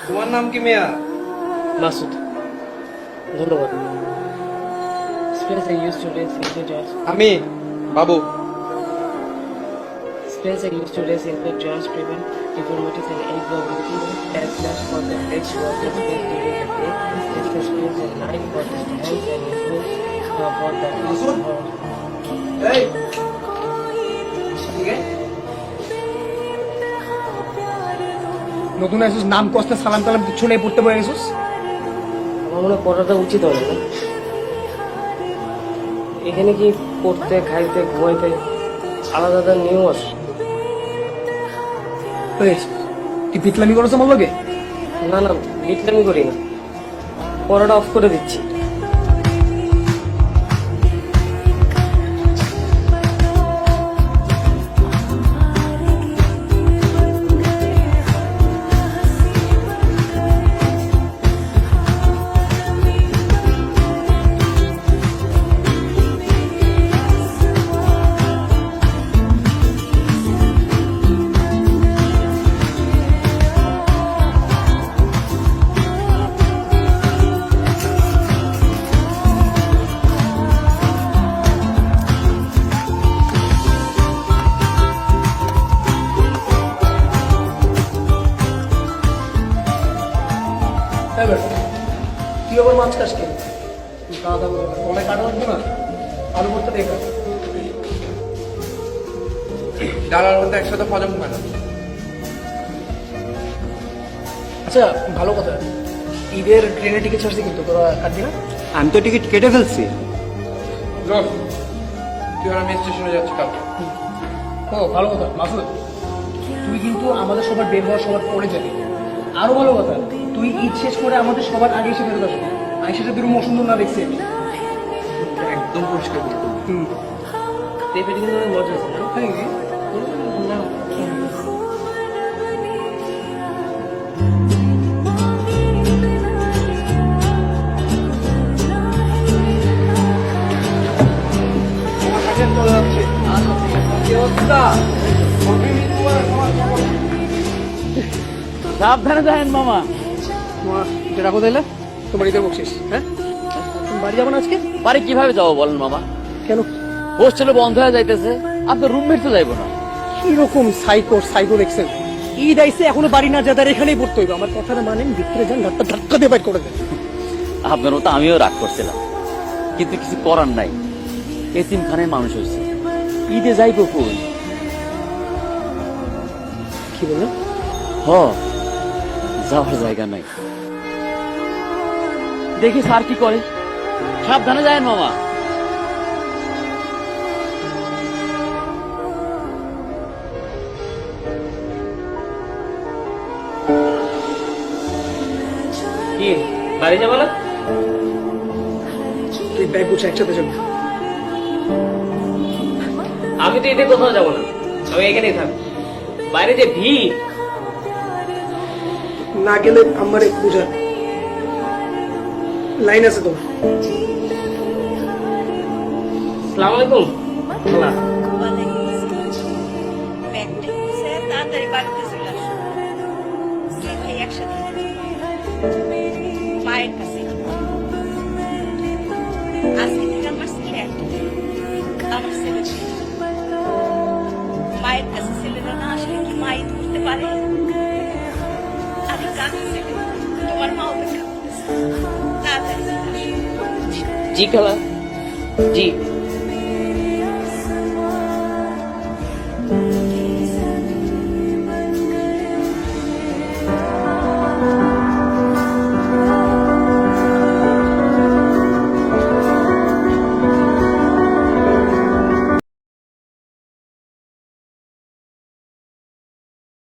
তোমার নাম কি মেয়া? মাসুদ। ধন্যবাদ। Space I used to raise integers. আমি বাবু। Space I used to raise integers prevent deformities and aid probability as slash for the H was the space during the day. This the space and line for the hands and improve for the Masud এই ঠিক আছে নতুন আসিস, নাম কষ্ট সালাম কালাম কিছু নেই, পড়তে বলে গেছিস। আমার মনে হয় পড়াটা উচিত হবে না। এখানে কি পড়তে খাইতে ঘুমাইতে আলাদা আলাদা নিয়ম আছে? তুই পিতলামি করেছো আমার লগে? না না, বিটলামি করি না, পড়াটা অফ করে দিচ্ছি। তুই আবার মাছ খাস কেন? দাদা অনেক কাটা লাগবে না, আলু ভর্তা দেখা। ডালার মধ্যে একসাথে হজম হয় না। আচ্ছা ভালো কথা, ঈদের ট্রেনে টিকিট ছাড়ছি কিন্তু তোরা কাটবি না? আমি তো টিকিট কেটে ফেলছি। রোজ তুই আর আমি স্টেশনে যাচ্ছি কাল। ও ভালো কথা মাসুদ, তুই কিন্তু আমাদের সবার বের হওয়ার সবার পরে যাবি। আরো ভালো কথা, তুই ঈদ শেষ করে আমাদের সবার আগে এসে ফেরত আসবি। আইসাটা তুই অসুন্দর না দেখছি আমি। একদম পরিষ্কার করতে পেঁপেটা কিন্তু অনেক মজা আছে না? না, চলে যাচ্ছে কি অবস্থা? সাবধানে যাবেন মামা। তোমার এটা রাখো তাইলে, তোমার ঈদের বকশিস। হ্যাঁ, তুমি বাড়ি যাবো না আজকে? বাড়ি কিভাবে যাবো বলেন মামা? কেন? হোস্টেলে বন্ধ হয়ে যাইতেছে, আপনার রুমমেট তো যাইবো না। কিরকম সাইকো দেখছেন? ঈদ আইসে এখনো বাড়ি না যাদের এখানেই পড়তে হইবে। আমার কথাটা মানেন, ভিতরে যান, ধাক্কা দিয়ে বাইর করে দেন। আপনার মতো আমিও রাগ করছিলাম, কিন্তু কিছু করার নাই। এতিমখানায় মানুষ হয়েছে, ঈদে যাইবো কই? কি বললেন? হ, যাওয়ার জায়গা নাই। দেখি স্যার কি করে। সাবধানে যায়েন মামা। কি বাড়ি যাবো না? তুই ব্যাগ গুছা একসাথে যাবি। আমি তো ঈদে কোথাও যাবো না, আমি এখানেই থাকবো। বাইরে যে ভিড়, না গেলে আমার বুঝা লাইন আছে তোমার। আসসালামু আলাইকুম। খালা, তাড়াতাড়ি বাড়িতে চলে আসো। ভাই একসাথে মায়ের কাছে আজকে থেকে আমার ছেলে একটা, আমার ছেলে মায়ের কাছে ছেলেরা না আসলে কি মা ঈদ করতে পারে? আমি কাছে ছেলে, তোমার মা অপেক্ষা করতেছে, তাড়াতাড়ি চলে আসো। জি খালা, জি।